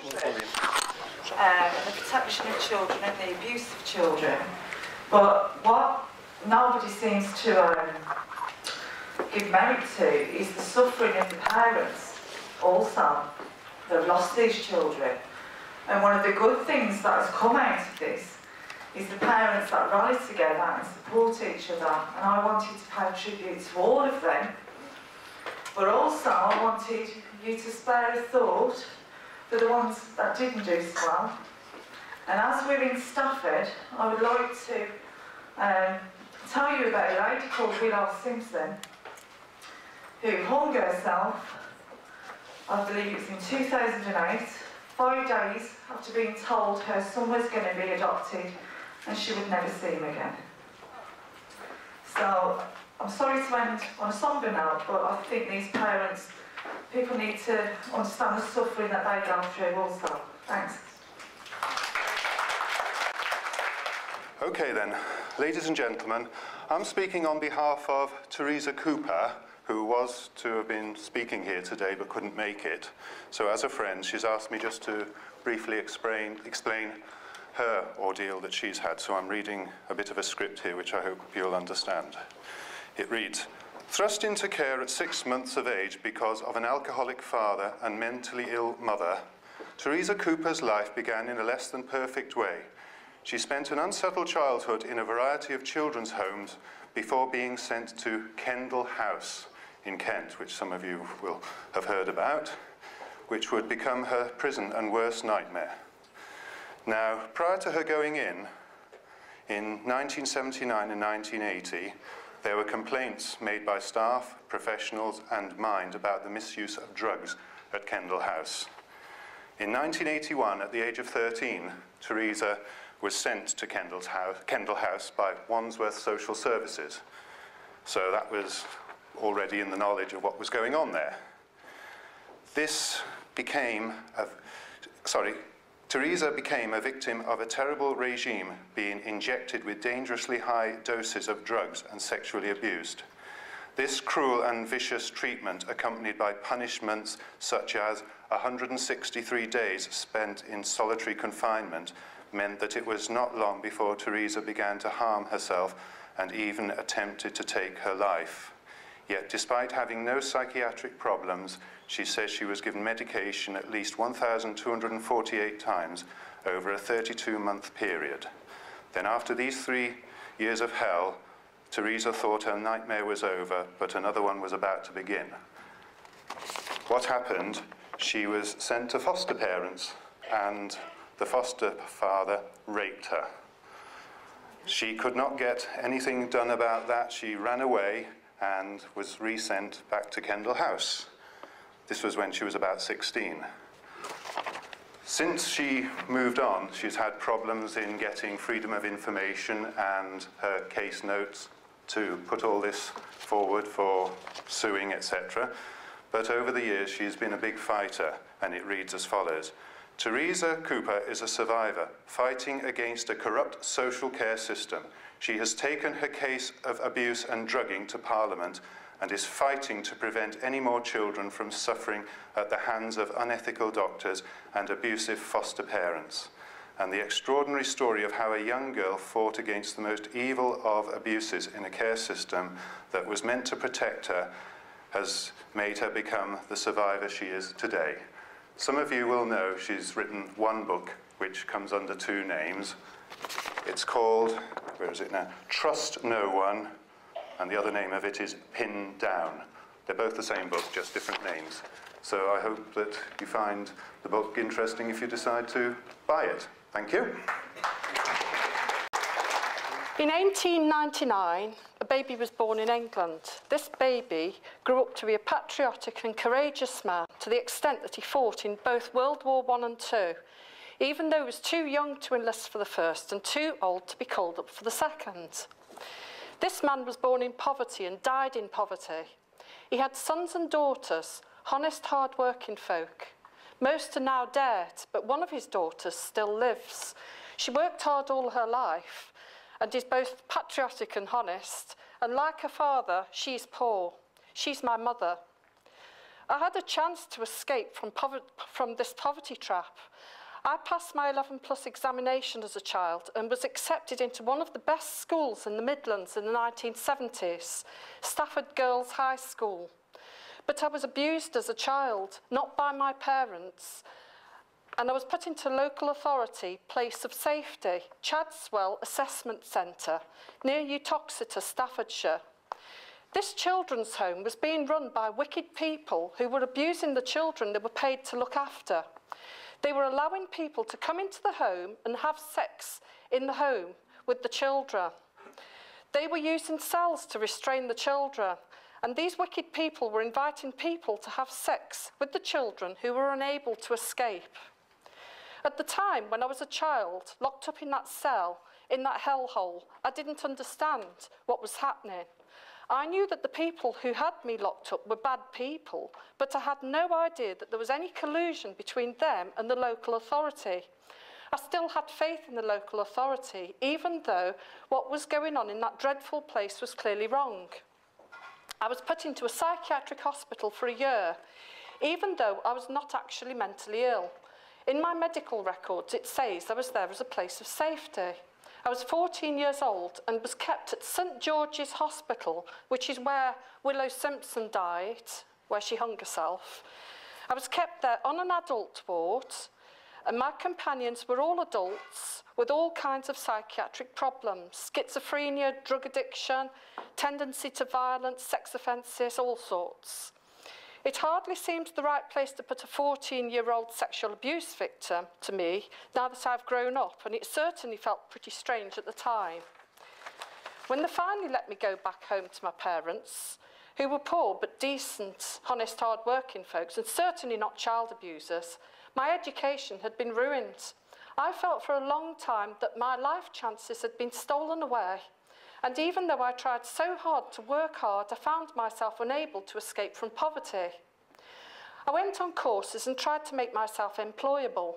the protection of children and the abuse of children. But what nobody seems to give merit to is the suffering of the parents also that have lost these children. And one of the good things that has come out of this is the parents that rally together and support each other. And I wanted to pay tribute to all of them. But also I wanted you to spare a thought for the ones that didn't do so well. And as we're in Stafford, I would like to tell you about a lady called Willow Simpson who hung herself, I believe it was in 2008, 5 days after being told her son was going to be adopted and she would never see him again. So I'm sorry to end on a sombre note, but I think these parents, people need to understand the suffering that they go through also. Thanks. Okay then, ladies and gentlemen, I'm speaking on behalf of Teresa Cooper, who was to have been speaking here today but couldn't make it. So as a friend, she's asked me just to briefly explain her ordeal that she's had. So I'm reading a bit of a script here, which I hope you'll understand. It reads, thrust into care at 6 months of age because of an alcoholic father and mentally ill mother, Teresa Cooper's life began in a less than perfect way. She spent an unsettled childhood in a variety of children's homes before being sent to Kendle House in Kent, which some of you will have heard about, which would become her prison and worst nightmare. Now, prior to her going in 1979 and 1980, there were complaints made by staff, professionals, and Mind about the misuse of drugs at Kendle House. In 1981, at the age of 13, Teresa was sent to Kendle House by Wandsworth Social Services. So that was already in the knowledge of what was going on there. Teresa became a victim of a terrible regime, being injected with dangerously high doses of drugs and sexually abused. This cruel and vicious treatment, accompanied by punishments such as 163 days spent in solitary confinement, meant that it was not long before Teresa began to harm herself and even attempted to take her life. Yet, despite having no psychiatric problems, she says she was given medication at least 1,248 times over a 32-month period. Then, after these 3 years of hell, Teresa thought her nightmare was over, but another one was about to begin. What happened? She was sent to foster parents, and the foster father raped her. She could not get anything done about that. She ran away and was resent back to Kendle House. This was when she was about 16. Since she moved on, she's had problems in getting freedom of information and her case notes to put all this forward for suing, etc. But over the years, she's been a big fighter, and it reads as follows. Teresa Cooper is a survivor fighting against a corrupt social care system. She has taken her case of abuse and drugging to Parliament and is fighting to prevent any more children from suffering at the hands of unethical doctors and abusive foster parents. And the extraordinary story of how a young girl fought against the most evil of abuses in a care system that was meant to protect her has made her become the survivor she is today. Some of you will know she's written one book which comes under 2 names. It's called, where is it now? Trust No One, and the other name of it is Pinned Down. They're both the same book, just different names. So I hope that you find the book interesting if you decide to buy it. Thank you. In 1899, a baby was born in England. This baby grew up to be a patriotic and courageous man to the extent that he fought in both World War I and II, even though he was too young to enlist for the first and too old to be called up for the second. This man was born in poverty and died in poverty. He had sons and daughters, honest, hard-working folk. Most are now dead, but one of his daughters still lives. She worked hard all her life and is both patriotic and honest, and like her father, she's poor. She's my mother. I had a chance to escape from this poverty trap. I passed my 11+ examination as a child and was accepted into one of the best schools in the Midlands in the 1970s, Stafford Girls' High School. But I was abused as a child, not by my parents, and I was put into local authority place of safety, Chadswell Assessment Centre, near Uttoxeter, Staffordshire. This children's home was being run by wicked people who were abusing the children they were paid to look after. They were allowing people to come into the home and have sex in the home with the children. They were using cells to restrain the children, and these wicked people were inviting people to have sex with the children who were unable to escape. At the time, when I was a child, locked up in that cell, in that hellhole, I didn't understand what was happening. I knew that the people who had me locked up were bad people, but I had no idea that there was any collusion between them and the local authority. I still had faith in the local authority, even though what was going on in that dreadful place was clearly wrong. I was put into a psychiatric hospital for a year, even though I was not actually mentally ill. In my medical records, it says I was there as a place of safety. I was 14 years old and was kept at St George's Hospital, which is where Willow Simpson died, where she hung herself. I was kept there on an adult ward, and my companions were all adults with all kinds of psychiatric problems, schizophrenia, drug addiction, tendency to violence, sex offences, all sorts. It hardly seemed the right place to put a 14-year-old sexual abuse victim to me, now that I've grown up, and it certainly felt pretty strange at the time. When they finally let me go back home to my parents, who were poor but decent, honest, hard-working folks, and certainly not child abusers, my education had been ruined. I felt for a long time that my life chances had been stolen away. And even though I tried so hard to work hard, I found myself unable to escape from poverty. I went on courses and tried to make myself employable.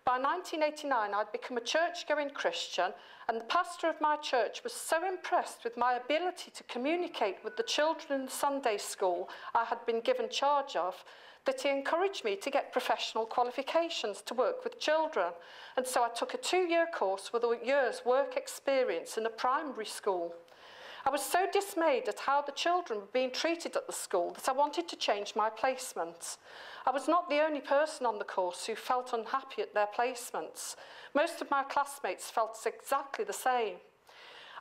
By 1989, I'd become a church-going Christian, and the pastor of my church was so impressed with my ability to communicate with the children in the Sunday school I had been given charge of, that he encouraged me to get professional qualifications to work with children. And so I took a 2-year course with a year's work experience in a primary school. I was so dismayed at how the children were being treated at the school that I wanted to change my placement. I was not the only person on the course who felt unhappy at their placements. Most of my classmates felt exactly the same.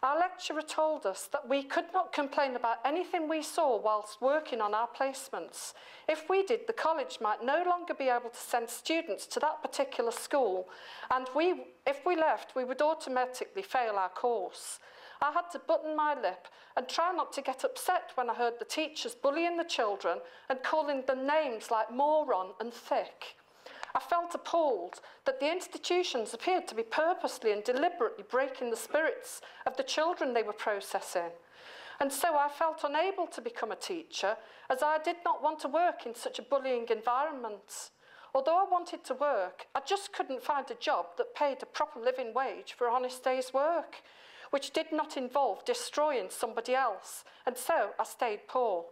Our lecturer told us that we could not complain about anything we saw whilst working on our placements. If we did, the college might no longer be able to send students to that particular school, and if we left, we would automatically fail our course. I had to button my lip and try not to get upset when I heard the teachers bullying the children and calling them names like moron and thick. I felt appalled that the institutions appeared to be purposely and deliberately breaking the spirits of the children they were processing. And so I felt unable to become a teacher, as I did not want to work in such a bullying environment. Although I wanted to work, I just couldn't find a job that paid a proper living wage for a honest day's work, which did not involve destroying somebody else, and so I stayed poor.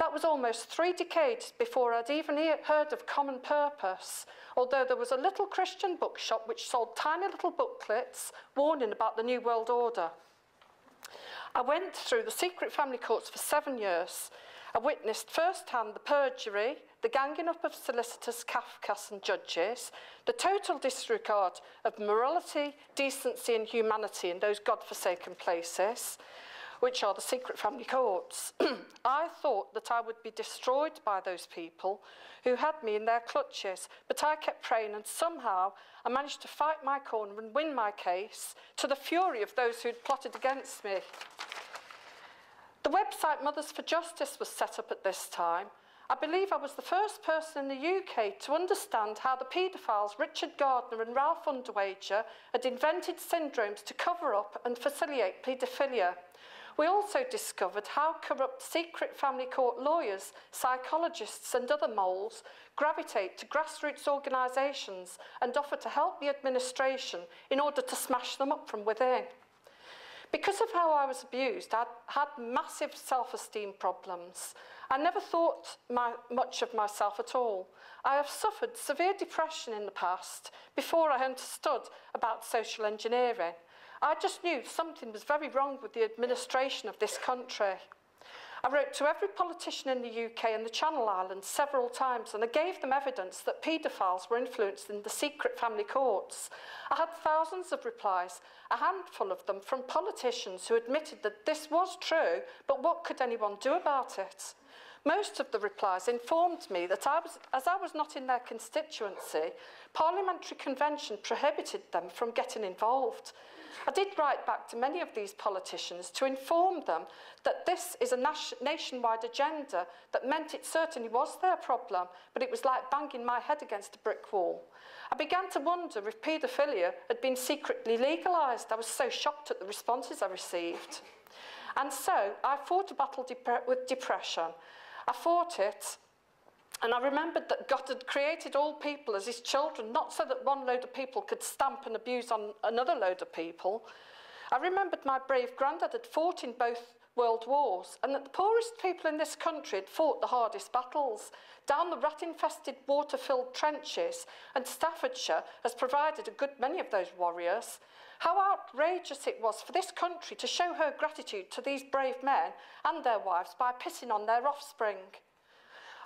That was almost 3 decades before I'd even heard of Common Purpose, although there was a little Christian bookshop which sold tiny little booklets warning about the New World Order. I went through the secret family courts for 7 years. I witnessed firsthand the perjury, the ganging up of solicitors, Kafkas and judges, the total disregard of morality, decency and humanity in those godforsaken places, which are the secret family courts. I thought that I would be destroyed by those people who had me in their clutches, but I kept praying, and somehow I managed to fight my corner and win my case, to the fury of those who had plotted against me. The website Mothers for Justice was set up at this time. I believe I was the first person in the UK to understand how the paedophiles Richard Gardner and Ralph Underwager had invented syndromes to cover up and facilitate paedophilia. We also discovered how corrupt secret family court lawyers, psychologists and other moles gravitate to grassroots organisations and offer to help the administration in order to smash them up from within. Because of how I was abused, I had massive self-esteem problems. I never thought much of myself at all. I have suffered severe depression in the past before I understood about social engineering. I just knew something was very wrong with the administration of this country. I wrote to every politician in the UK and the Channel Islands several times, and I gave them evidence that paedophiles were influenced in the secret family courts. I had thousands of replies, a handful of them from politicians who admitted that this was true, but what could anyone do about it? Most of the replies informed me that as I was not in their constituency, parliamentary convention prohibited them from getting involved. I did write back to many of these politicians to inform them that this is a nationwide agenda that meant it certainly was their problem, but it was like banging my head against a brick wall. I began to wonder if paedophilia had been secretly legalised. I was so shocked at the responses I received. And so I fought a battle with depression. I fought it, and I remembered that God had created all people as his children, not so that one load of people could stamp and abuse on another load of people. I remembered my brave granddad had fought in both world wars, and that the poorest people in this country had fought the hardest battles. Down the rat-infested, water-filled trenches, and Staffordshire has provided a good many of those warriors. How outrageous it was for this country to show her gratitude to these brave men and their wives by pissing on their offspring.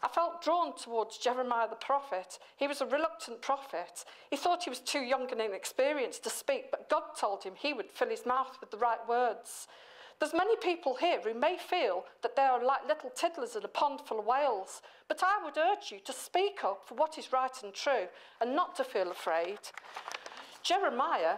I felt drawn towards Jeremiah the prophet. He was a reluctant prophet. He thought he was too young and inexperienced to speak, but God told him he would fill his mouth with the right words. There's many people here who may feel that they are like little tiddlers in a pond full of whales, but I would urge you to speak up for what is right and true and not to feel afraid. Jeremiah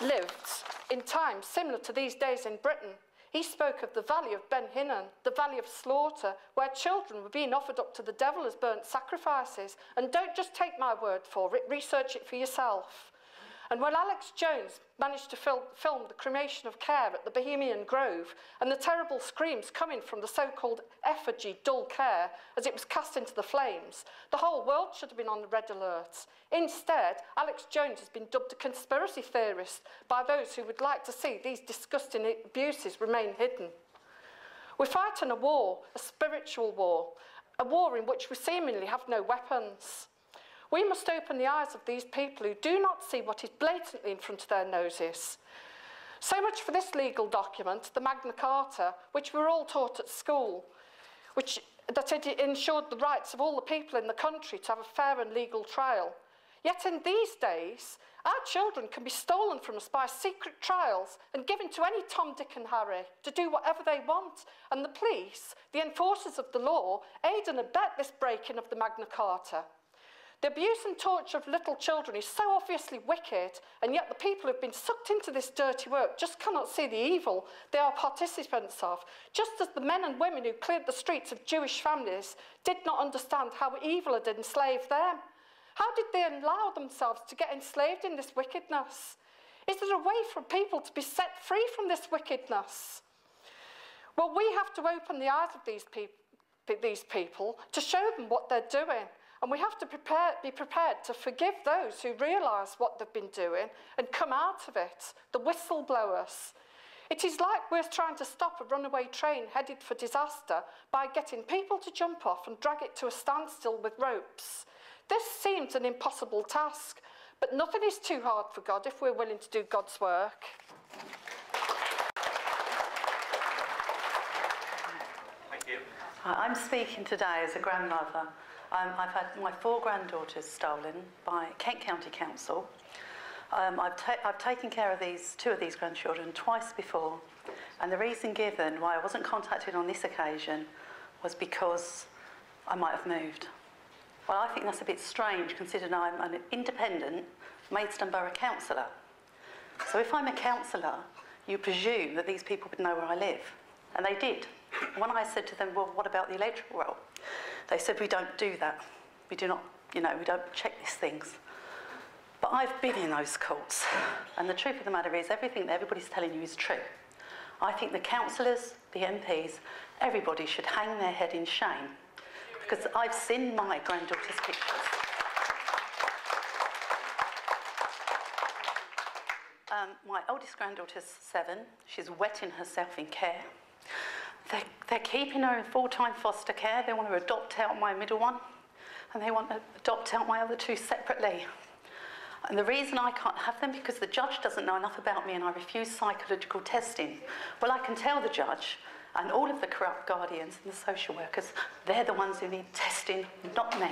lived in times similar to these days in Britain. He spoke of the valley of Ben Hinnom, the valley of slaughter, where children were being offered up to the devil as burnt sacrifices. And don't just take my word for it, research it for yourself. And when Alex Jones managed to film the cremation of Care at the Bohemian Grove and the terrible screams coming from the so-called effigy Dull Care as it was cast into the flames, the whole world should have been on the red alert. Instead, Alex Jones has been dubbed a conspiracy theorist by those who would like to see these disgusting abuses remain hidden. We fight in a war, a spiritual war, a war in which we seemingly have no weapons. We must open the eyes of these people who do not see what is blatantly in front of their noses. So much for this legal document, the Magna Carta, which we were all taught at school, that it ensured the rights of all the people in the country to have a fair and legal trial. Yet in these days, our children can be stolen from us by secret trials and given to any Tom, Dick and Harry to do whatever they want. And the police, the enforcers of the law, aid and abet this breaking of the Magna Carta. The abuse and torture of little children is so obviously wicked, and yet the people who have been sucked into this dirty work just cannot see the evil they are participants of, just as the men and women who cleared the streets of Jewish families did not understand how evil had enslaved them. How did they allow themselves to get enslaved in this wickedness? Is there a way for people to be set free from this wickedness? Well, we have to open the eyes of these people to show them what they're doing. And we have to be prepared to forgive those who realise what they've been doing and come out of it, the whistleblowers. It is like we're trying to stop a runaway train headed for disaster by getting people to jump off and drag it to a standstill with ropes. This seems an impossible task, but nothing is too hard for God if we're willing to do God's work. Thank you. I'm speaking today as a grandmother. I've had my 4 granddaughters stolen by Kent County Council. I've taken care of 2 of these grandchildren twice before, and the reason given why I wasn't contacted on this occasion was because I might have moved. Well, I think that's a bit strange considering I'm an independent Maidstone Borough councillor. So if I'm a councillor, you presume that these people would know where I live, and they did. When I said to them, well, what about the electoral roll? They said, we don't do that. We do not, we don't check these things. But I've been in those courts, and the truth of the matter is everything that everybody's telling you is true. I think the councillors, the MPs, everybody should hang their head in shame, because I've seen my granddaughter's pictures. My oldest granddaughter's 7. She's wetting herself in care. They're keeping her in full-time foster care. They want to adopt out my middle one, and they want to adopt out my other 2 separately. And the reason I can't have them, because the judge doesn't know enough about me and I refuse psychological testing. Well, I can tell the judge and all of the corrupt guardians and the social workers, they're the ones who need testing, not me.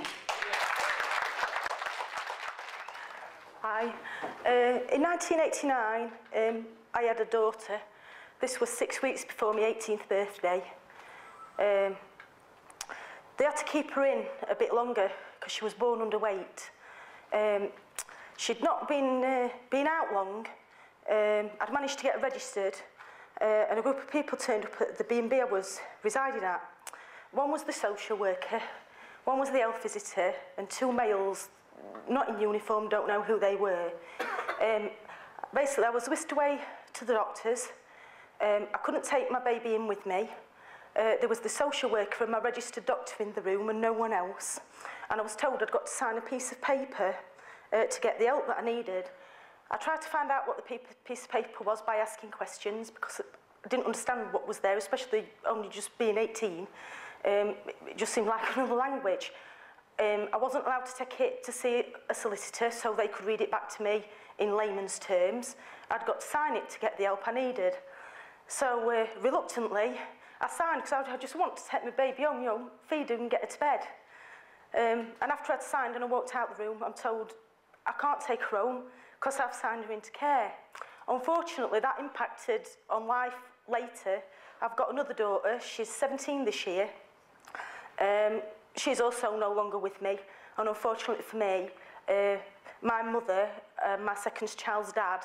Hi. In 1989, I had a daughter. This was 6 weeks before my 18th birthday. They had to keep her in a bit longer because she was born underweight. She'd not been out long. I'd managed to get her registered, and a group of people turned up at the B&B I was residing at. One was the social worker, one was the health visitor, and 2 males, not in uniform, don't know who they were. Basically, I was whisked away to the doctors. I couldn't take my baby in with me. There was the social worker and my registered doctor in the room and no one else. And I was told I'd got to sign a piece of paper to get the help that I needed. I tried to find out what the piece of paper was by asking questions because I didn't understand what was there, especially only just being 18. It just seemed like another language. I wasn't allowed to take it to see a solicitor so they could read it back to me in layman's terms. I'd got to sign it to get the help I needed. So reluctantly, I signed because I just wanted to take my baby home, you know, feed her and get her to bed. And after I'd signed and I walked out the room, I'm told I can't take her home because I've signed her into care. Unfortunately, that impacted on life later. I've got another daughter, she's 17 this year. She's also no longer with me, and unfortunately for me, my mother, my second child's dad,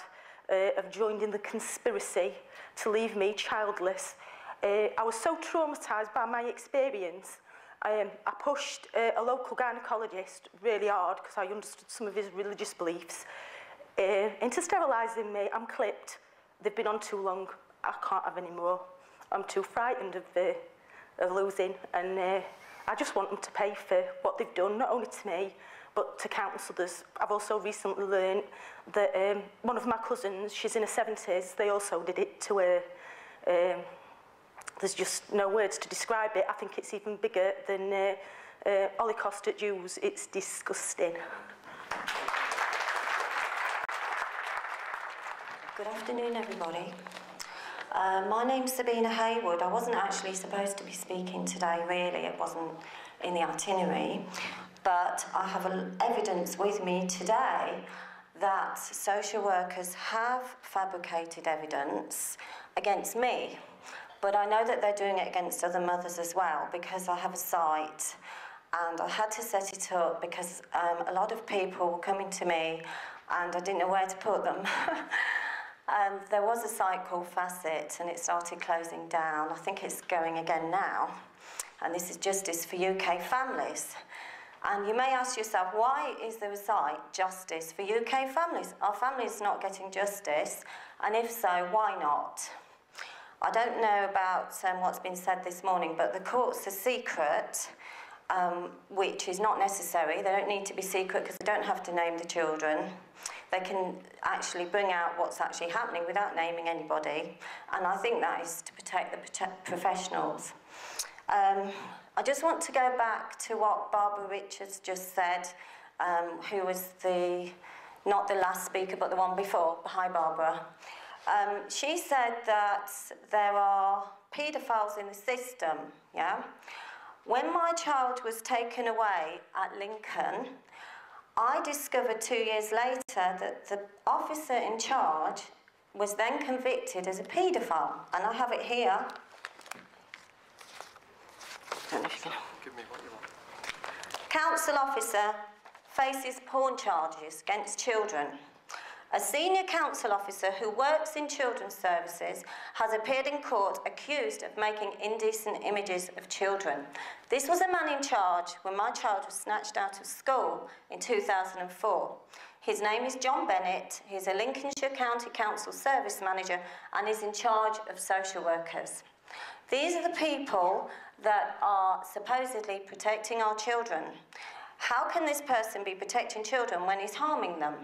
have joined in the conspiracy to leave me childless. I was so traumatised by my experience, I pushed a local gynaecologist really hard, because I understood some of his religious beliefs, into sterilising me. I'm clipped. They've been on too long. I can't have any more. I'm too frightened of losing, and I just want them to pay for what they've done, not only to me, but to countless others. I've also recently learned that one of my cousins, she's in her 70s, they also did it to her. There's just no words to describe it. I think it's even bigger than Holocaust at Jews. It's disgusting. Good afternoon, everybody. My name's Sabina Haywood. I wasn't actually supposed to be speaking today, really. It wasn't in the itinerary. But I have evidence with me today that social workers have fabricated evidence against me. But I know that they're doing it against other mothers as well, because I have a site and I had to set it up because a lot of people were coming to me and I didn't know where to put them. And there was a site called Facet and it started closing down. I think it's going again now. And this is Justice for UK Families. And you may ask yourself, why is there a site, Justice for UK Families? Are families not getting justice? And if so, why not? I don't know about what's been said this morning, but the courts are secret, which is not necessary. They don't need to be secret because they don't have to name the children. They can actually bring out what's actually happening without naming anybody. And I think that is to protect the professionals. I just want to go back to what Barbara Richards just said, who was not the last speaker, but the one before. Hi, Barbara. She said that there are paedophiles in the system, yeah? When my child was taken away at Lincoln, I discovered 2 years later that the officer in charge was then convicted as a paedophile, and I have it here. I don't know if you can... Give me what you want. Council officer faces porn charges against children. A senior council officer who works in children's services has appeared in court accused of making indecent images of children. This was a man in charge when my child was snatched out of school in 2004. His name is John Bennett. He's a Lincolnshire County Council service manager and is in charge of social workers. These are the people that are supposedly protecting our children. How can this person be protecting children when he's harming them?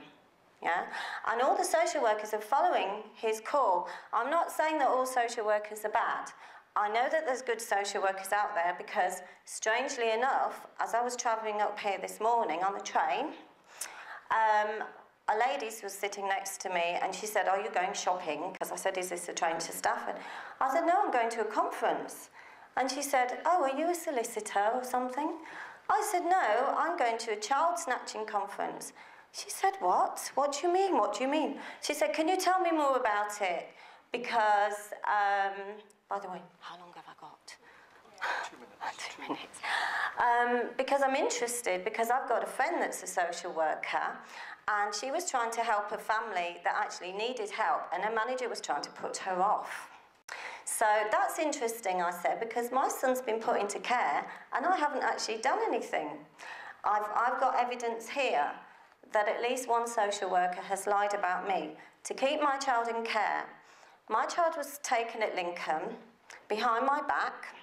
yeah? And all the social workers are following his call. I'm not saying that all social workers are bad. I know that there's good social workers out there because, strangely enough, as I was travelling up here this morning on the train, a lady was sitting next to me and she said, "Are you going shopping?" Because I said, "Is this a train to Stafford?" I said, "No, I'm going to a conference." And she said, "Oh, are you a solicitor or something?" I said, "No, I'm going to a child snatching conference." She said, "What? What do you mean? What do you mean?" She said, "Can you tell me more about it? Because, by the way, how long have I got? 2 minutes. 2 minutes. Because I'm interested, because I've got a friend that's a social worker, and she was trying to help a family that actually needed help, and her manager was trying to put her off. So that's interesting," I said, because my son's been put into care, and I haven't actually done anything. I've got evidence here that at least one social worker has lied about me to keep my child in care. My child was taken at Lincoln behind my back.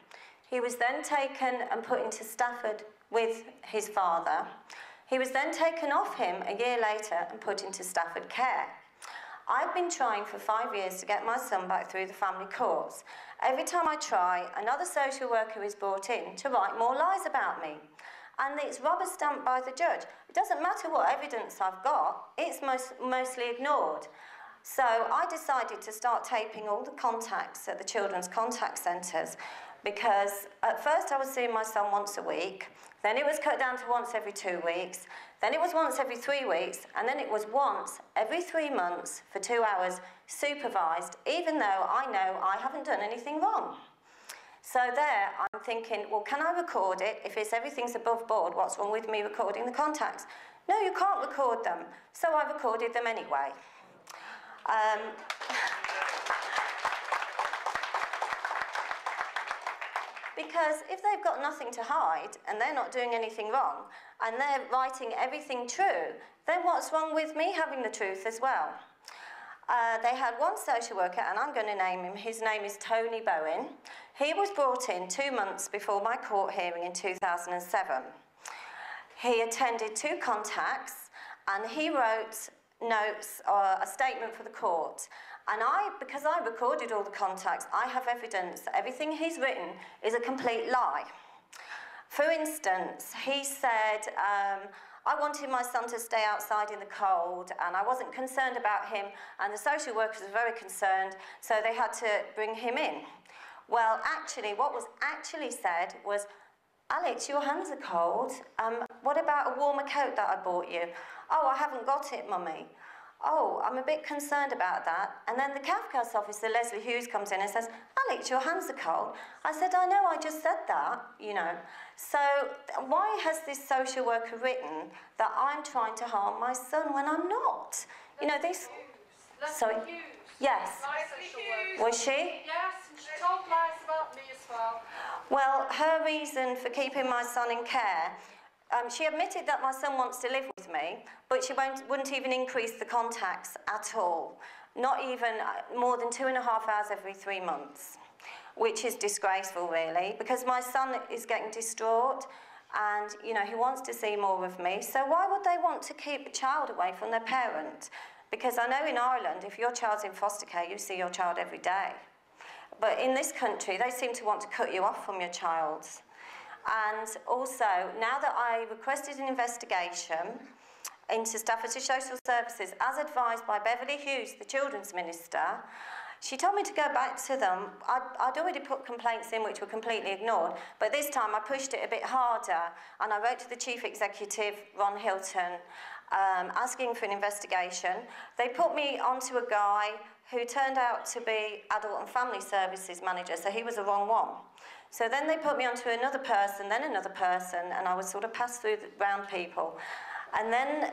He was then taken and put into Stafford with his father. He was then taken off him a year later and put into Stafford care. I've been trying for 5 years to get my son back through the family courts. Every time I try, another social worker is brought in to write more lies about me. And it's rubber stamped by the judge. It doesn't matter what evidence I've got, it's mostly ignored. So I decided to start taping all the contacts at the children's contact centres, because at first I was seeing my son once a week, then it was cut down to once every 2 weeks, then it was once every 3 weeks, and then it was once every 3 months for 2 hours, supervised, even though I know I haven't done anything wrong. So there, I'm thinking, well, can I record it? If everything's above board, what's wrong with me recording the contacts? No, you can't record them. So I recorded them anyway. Because if they've got nothing to hide and they're not doing anything wrong and they're writing everything true, then what's wrong with me having the truth as well? They had one social worker, and I'm going to name him. His name is Tony Bowen. He was brought in 2 months before my court hearing in 2007. He attended 2 contacts and he wrote notes or a statement for the court. And because I recorded all the contacts, I have evidence that everything he's written is a complete lie. For instance, he said, I wanted my son to stay outside in the cold and I wasn't concerned about him, and the social workers were very concerned, so they had to bring him in. Well, actually, what was actually said was, "Alex, your hands are cold. What about a warmer coat that I bought you?" "Oh, I haven't got it, Mummy." "Oh, I'm a bit concerned about that." And then the CAFCAS officer, Leslie Hughes, comes in and says, "Alex, your hands are cold." I said, "I know, I just said that, you know." So why has this social worker written that I'm trying to harm my son when I'm not? You know, this... Sorry. Yes. Was she? Yes, and she told lies about me as well. Well, her reason for keeping my son in care, she admitted that my son wants to live with me, but she wouldn't even increase the contacts at all. Not even more than 2.5 hours every 3 months, which is disgraceful, really, because my son is getting distraught and, you know, he wants to see more of me. So why would they want to keep a child away from their parent? Because I know in Ireland, if your child's in foster care, you see your child every day. But in this country, they seem to want to cut you off from your child. And also, now that I requested an investigation into Staffordshire Social Services, as advised by Beverly Hughes, the Children's Minister, she told me to go back to them. I'd already put complaints in which were completely ignored, but this time I pushed it a bit harder, and I wrote to the Chief Executive, Ron Hilton, asking for an investigation. They put me onto a guy who turned out to be Adult and Family Services Manager, so he was the wrong one. So then they put me onto another person, and I was sort of passed through round people. And then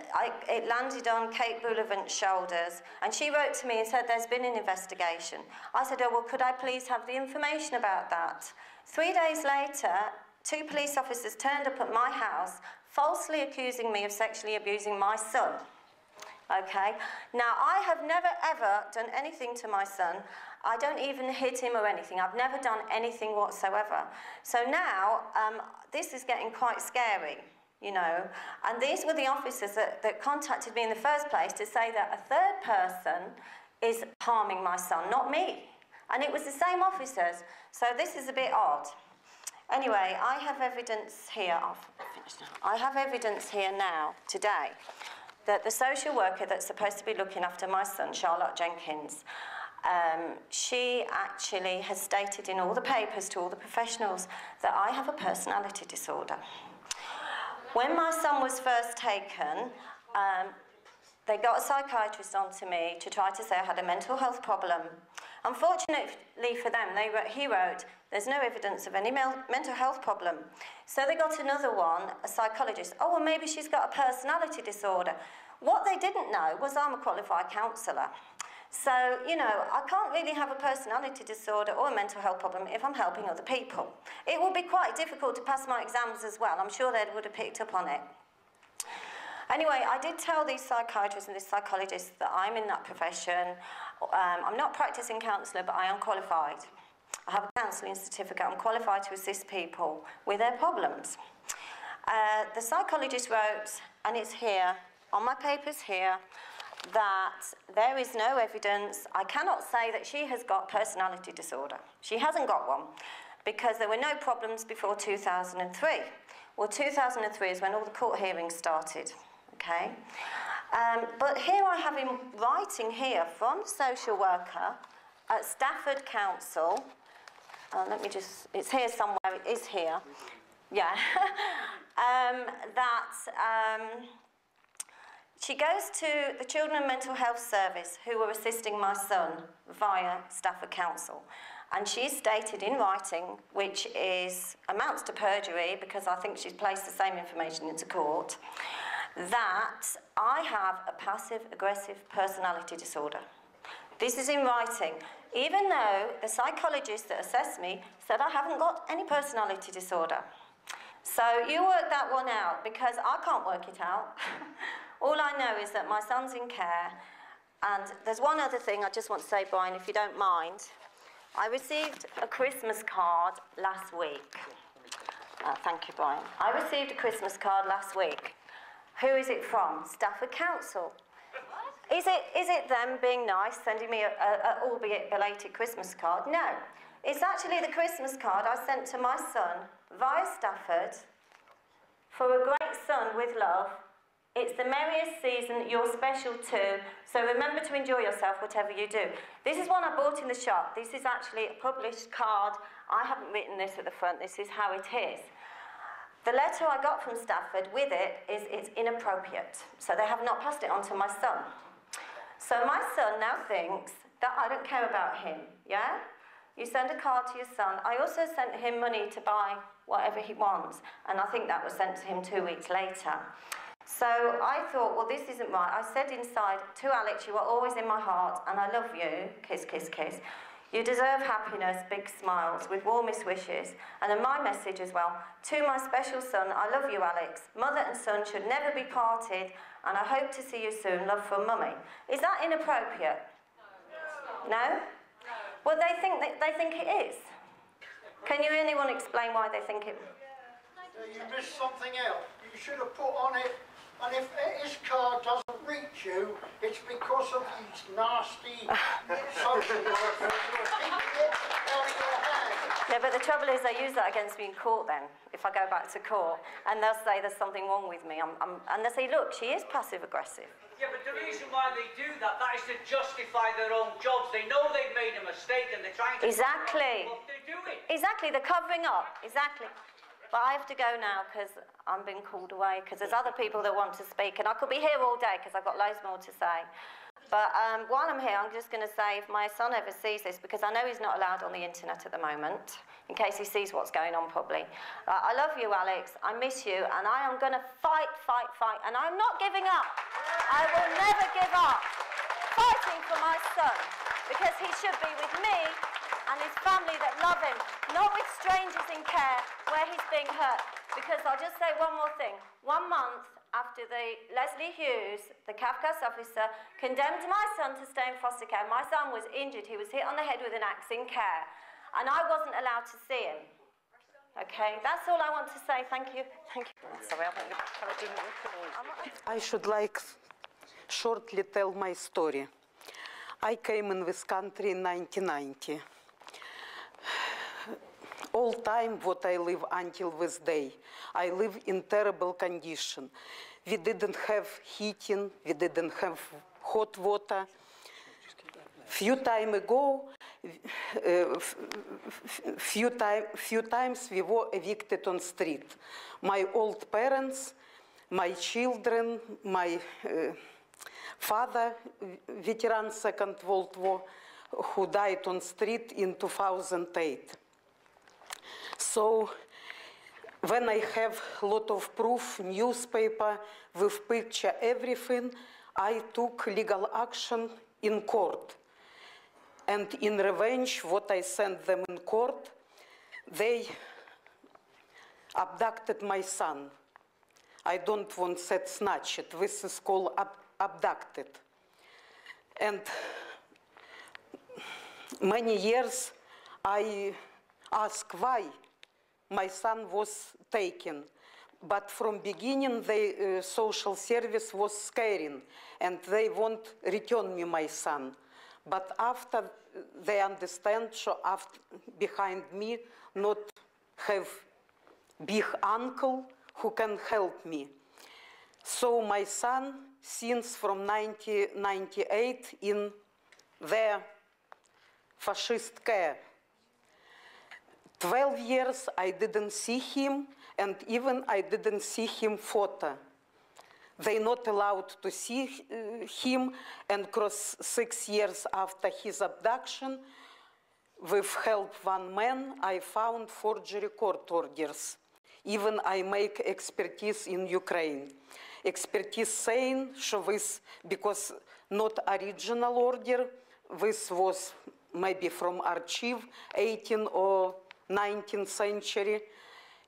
it landed on Kate Bullivant's shoulders, and she wrote to me and said, "There's been an investigation." I said, "Oh, well, could I please have the information about that?" 3 days later, 2 police officers turned up at my house, falsely accusing me of sexually abusing my son. Okay? Now, I have never, ever done anything to my son. I don't even hit him or anything. I've never done anything whatsoever. So now, this is getting quite scary. you know. And these were the officers that contacted me in the first place to say that a third person is harming my son, not me. And it was the same officers, so this is a bit odd. Anyway, I have evidence here, I'll finish now. I have evidence here now, today, that the social worker that's supposed to be looking after my son, Charlotte Jenkins, she actually has stated in all the papers to all the professionals that I have a personality disorder. When my son was first taken, they got a psychiatrist onto me to try to say I had a mental health problem. Unfortunately for them, he wrote, there's no evidence of any mental health problem. So they got another one, a psychologist. Oh, well, maybe she's got a personality disorder. What they didn't know was I'm a qualified counsellor. So, you know, I can't really have a personality disorder or a mental health problem if I'm helping other people. It would be quite difficult to pass my exams as well. I'm sure they would have picked up on it. Anyway, I did tell these psychiatrists and this psychologist that I'm in that profession. I'm not a practicing counsellor, but I am qualified. I have a counselling certificate. I'm qualified to assist people with their problems. The psychologist wrote, and it's here, on my papers here, that there is no evidence. I cannot say that she has got personality disorder. She hasn't got one, because there were no problems before 2003. Well, 2003 is when all the court hearings started, okay? But here I have in writing here from the social worker at Stafford Council. Let me just, it's here somewhere, it is here. Yeah. She goes to the Children and Mental Health Service, who were assisting my son via Stafford Council. And she stated in writing, which amounts to perjury, because I think she's placed the same information into court, that I have a passive-aggressive personality disorder. This is in writing, even though the psychologist that assessed me said I haven't got any personality disorder. So you work that one out, because I can't work it out. All I know is that my son's in care. And there's one other thing I just want to say, Brian, if you don't mind. I received a Christmas card last week. Thank you, Brian. I received a Christmas card last week. Who is it from? Stafford Council. Is it them being nice, sending me a albeit belated Christmas card? No. It's actually the Christmas card I sent to my son via Stafford for a great son with love. It's the merriest season, you're special too, so remember to enjoy yourself whatever you do. This is one I bought in the shop. This is actually a published card. I haven't written this at the front. This is how it is. The letter I got from Stafford with it's inappropriate, so they have not passed it on to my son. So my son now thinks that I don't care about him, yeah? You send a card to your son. I also sent him money to buy whatever he wants, and I think that was sent to him 2 weeks later. So I thought, well, this isn't right. I said inside to Alex, you are always in my heart, and I love you, kiss, kiss, kiss. You deserve happiness, big smiles, with warmest wishes. And then my message as well, to my special son, I love you, Alex. Mother and son should never be parted, and I hope to see you soon. Love from Mummy. Is that inappropriate? No. No? Well, they think it is. Can you anyone explain why they think it? You missed something else. You should have put on it, and if his card doesn't reach you, it's because of these nasty social workers who are keeping it out of your hands. Yeah, but the trouble is they use that against me in court then, if I go back to court, and they'll say there's something wrong with me. And they say, look, she is passive-aggressive. Yeah, but the reason why they do that is to justify their own jobs. They know they've made a mistake and they're trying to... Exactly. What they're doing. Exactly, they're covering up. Exactly. But I have to go now because I'm being called away, because there's other people that want to speak, and I could be here all day because I've got loads more to say. But while I'm here, I'm just going to say, if my son ever sees this, because I know he's not allowed on the internet at the moment, in case he sees what's going on probably. I love you, Alex. I miss you, and I am going to fight, fight, fight, and I'm not giving up. I will never give up fighting for my son, because he should be with me and his family that love him, not with strangers in care where he's being hurt. Because I'll just say one more thing. 1 month after Leslie Hughes, the Cafcass officer, condemned my son to stay in foster care, my son was injured. He was hit on the head with an axe in care, and I wasn't allowed to see him. Okay, that's all I want to say. Thank you. Thank you. Sorry, I should like shortly tell my story. I came in this country in 1990. All time what I live until this day, I live in terrible condition. We didn't have heating, we didn't have hot water. Few time ago, few times we were evicted on street. My old parents, my children, my father, veteran Second World War, who died on street in 2008. So when I have a lot of proof, newspaper with picture, everything, I took legal action in court. And in revenge, what I sent them in court, they abducted my son. I don't want to say snatched. This is called abducted. And many years I asked why my son was taken. But from beginning, the social service was scaring, and they won't return me my son. But after they understand, so after, behind me, not have big uncle who can help me. So my son, since from 1998 in their fascist care. 12 years I didn't see him, and even I didn't see him photo. They not allowed to see him, and across 6 years after his abduction, with help one man, I found forgery court orders. Even I make expertise in Ukraine. Expertise saying, so this, because not original order, this was maybe from archive, 18th or 19th century.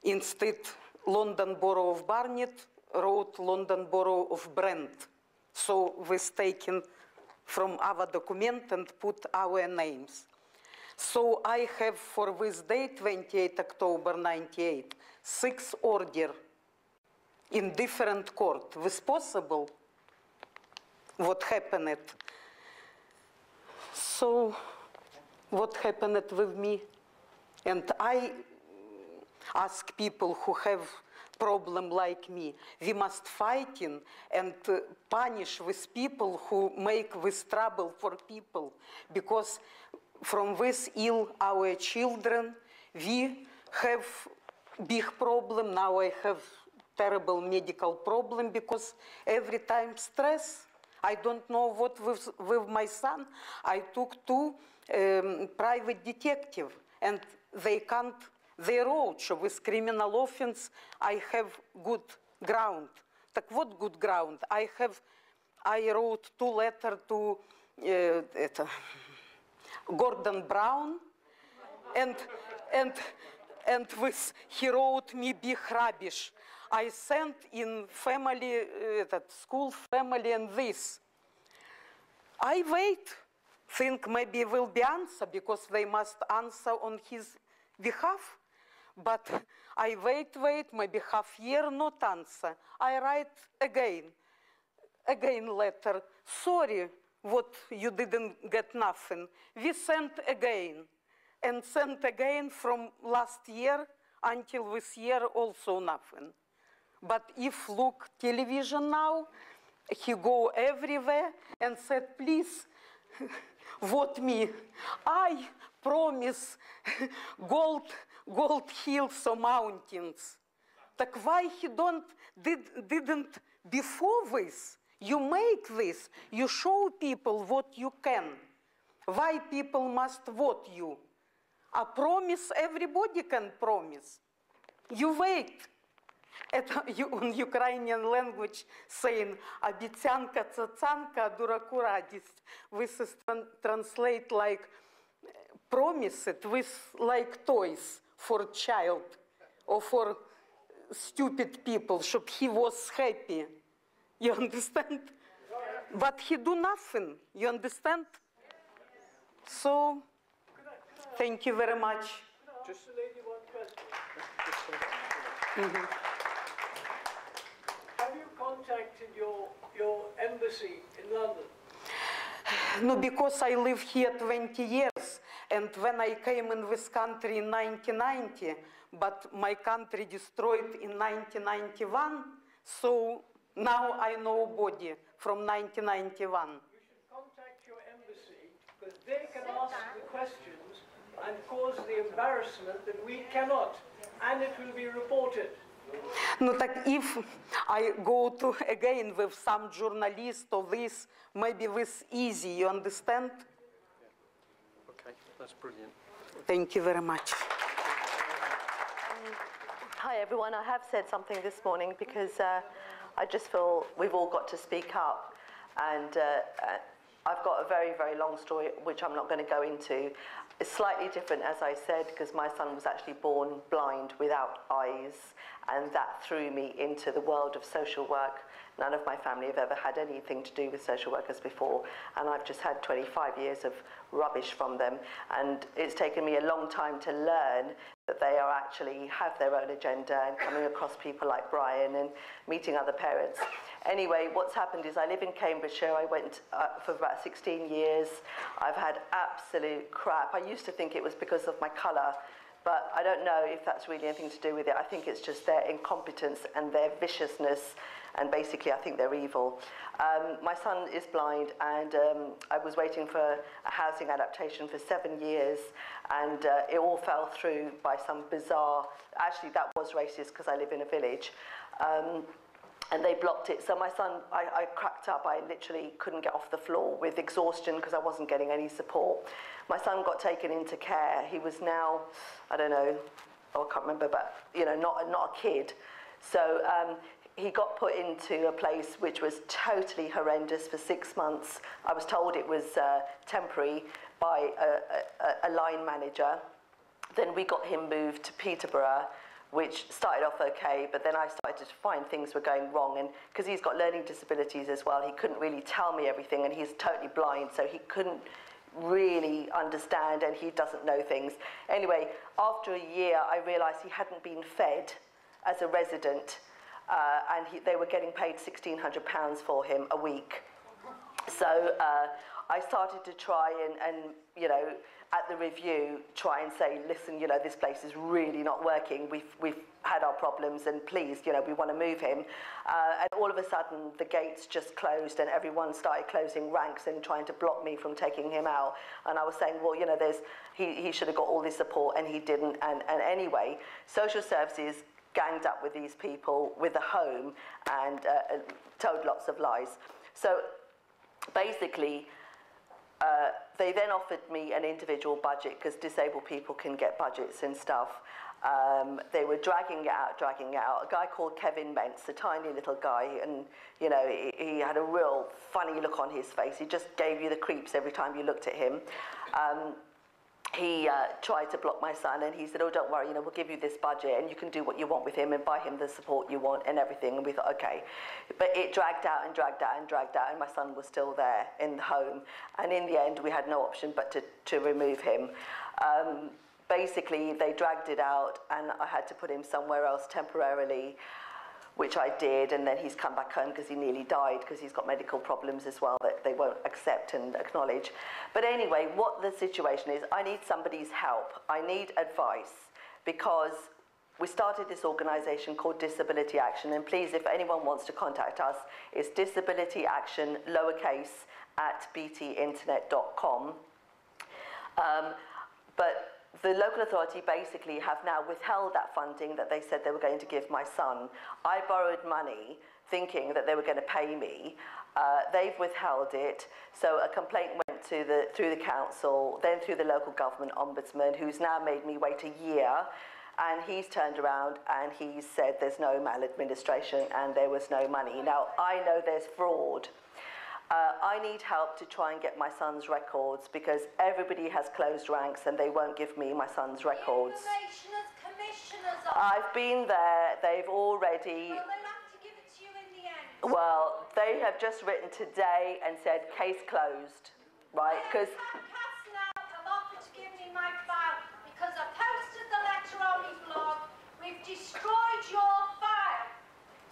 Instead, London Borough of Barnet wrote London Borough of Brent. So was taken from our document and put our names. So I have for this date, 28 October 98, 6 orders in different court. Was possible what happened? So what happened with me? And I ask people who have problem like me, we must fight in and punish with people who make this trouble for people, because from this ill our children, we have big problem. Now I have terrible medical problem because every time stress. I don't know what with my son. I took 2 private detectives, and they can't. They wrote, so with criminal offense, I have good ground. Так what good ground? I wrote 2 letters to Gordon Brown, and with, he wrote me big rubbish. I sent in family, school family, and this. I wait, think maybe will be answer, because they must answer on his behalf. But I wait, maybe half year, not answer. I write again letter. Sorry, what you didn't get nothing. We sent again, and sent again from last year until this year also nothing. But if look television now, he go everywhere and said, please, vote me. I promise gold hills or mountains. Так why he didn't before this? You make this, you show people what you can. Why people must vote you? A promise everybody can promise. You wait. Это on Ukrainian language saying обіцянка цацанка, а дураку радість. This is translate like promise it with like toys for child or for stupid people, щоб he was happy. You understand? But he do nothing. You understand? So, thank you very much. Just a lady one question. Have you contacted your embassy in London? No, because I live here 20 years, and when I came in this country in 1990, but my country destroyed in 1991, so now I know nobody from 1991. You should contact your embassy, because they can ask the questions and cause the embarrassment that we cannot, and it will be reported. No, так if I go to again with some journalist or this, maybe this easy, you understand? Yeah. Okay, that's brilliant. Thank you very much. Hi everyone, I have said something this morning because I just feel we've all got to speak up, and I've got a very, very long story which I'm not going to go into. It's slightly different, as I said, because my son was actually born blind without eyes, and that threw me into the world of social work. None of my family have ever had anything to do with social workers before, and I've just had 25 years of rubbish from them, and it's taken me a long time to learn that they are actually have their own agenda, and coming across people like Brian and meeting other parents. Anyway, what's happened is I live in Cambridgeshire. I went for about 16 years. I've had absolute crap. I used to think it was because of my colour, but I don't know if that's really anything to do with it. I think it's just their incompetence and their viciousness, and basically I think they're evil. My son is blind, and I was waiting for a housing adaptation for 7 years, and it all fell through by some bizarre, actually that was racist because I live in a village, and they blocked it. So my son, I cracked up. I literally couldn't get off the floor with exhaustion because I wasn't getting any support. My son got taken into care. He was now, I don't know, I can't remember, but you know, not a kid. So he got put into a place which was totally horrendous for 6 months. I was told it was temporary by a line manager. Then we got him moved to Peterborough, which started off okay, but then I started to find things were going wrong, and because he's got learning disabilities as well, he couldn't really tell me everything, and he's totally blind, so he couldn't really understand, and he doesn't know things. Anyway, after a year, I realised he hadn't been fed as a resident, and they were getting paid £1,600 for him a week. So I started to try and you know, at the review, try and say, listen, you know, this place is really not working. We've had our problems, and please, you know, we want to move him. And all of a sudden, the gates just closed, and everyone started closing ranks and trying to block me from taking him out. And I was saying, well, you know, he should have got all this support, and he didn't. And anyway, social services ganged up with these people with a home and told lots of lies. So basically, they then offered me an individual budget, because disabled people can get budgets and stuff. They were dragging it out. A guy called Kevin Mentz, a tiny little guy, and you know, he had a real funny look on his face. He just gave you the creeps every time you looked at him. He tried to block my son, and he said, oh, don't worry, you know, we'll give you this budget and you can do what you want with him and buy him the support you want and everything. And we thought, okay. But it dragged out and dragged out and dragged out, and my son was still there in the home. And in the end, we had no option but to remove him. Basically, they dragged it out, and I had to put him somewhere else temporarily, which I did, and then he's come back home because he nearly died, because he's got medical problems as well that they won't accept and acknowledge. But anyway, what the situation is, I need somebody's help. I need advice, because we started this organisation called Disability Action, and please, if anyone wants to contact us, it's Disability Action, lowercase, @btinternet.com. But the local authority basically have now withheld that funding that they said they were going to give my son. I borrowed money thinking that they were going to pay me. They've withheld it. So a complaint went through the council, then through the local government ombudsman, who's now made me wait a year. And he's turned around and he's said there's no maladministration and there was no money. Now, I know there's fraud. I need help to try and get my son's records, because everybody has closed ranks and they won't give me my son's records. I've been there, they've already... Well, they'll have to give it to you in the end. Well, they have just written today and said case closed, right? Because Cass now have offered to give me my file because I posted the letter on his blog We've destroyed your file.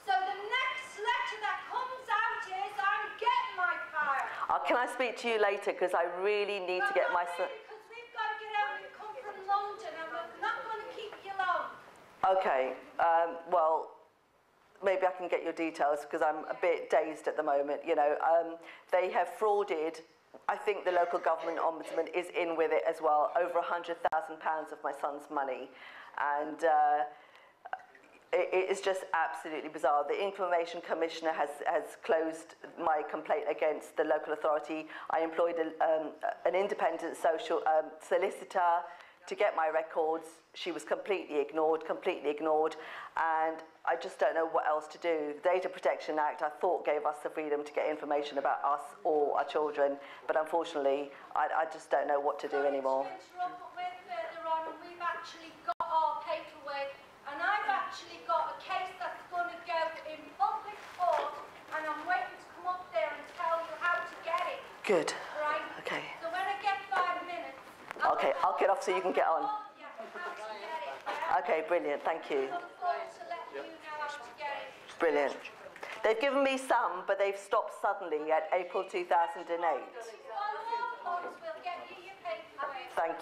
So the next letter that comes out is I'm getting my file. Can I speak to you later? Because I really need to get my son. Because we've got to get out and come from London and we're not going to keep you long. Okay, well, maybe I can get your details because I'm a bit dazed at the moment. You know, they have frauded. I think the local government ombudsman is in with it as well. Over £100,000 of my son's money, and it is just absolutely bizarre. The Information Commissioner has closed my complaint against the local authority. I employed an independent social solicitor to get my records. She was completely ignored, and I just don't know what else to do. The Data Protection Act, I thought, gave us the freedom to get information about us or our children, but unfortunately, I just don't know what to do anymore. Sorry to interrupt, but we're further on and we've actually got our paperwork, and I've actually got a case that's going to go in public court, and I'm waiting to come up there and tell you how to get it. Good. Right? Okay. So when I get 5 minutes... Okay, I'll get off so you can get on. Yeah, how to get it, yeah? Okay, brilliant, thank you. I look forward to letting you know how to get it. Brilliant. They've given me some, but they've stopped suddenly at April 2008. Well, we'll get you your paperwork. Thank you.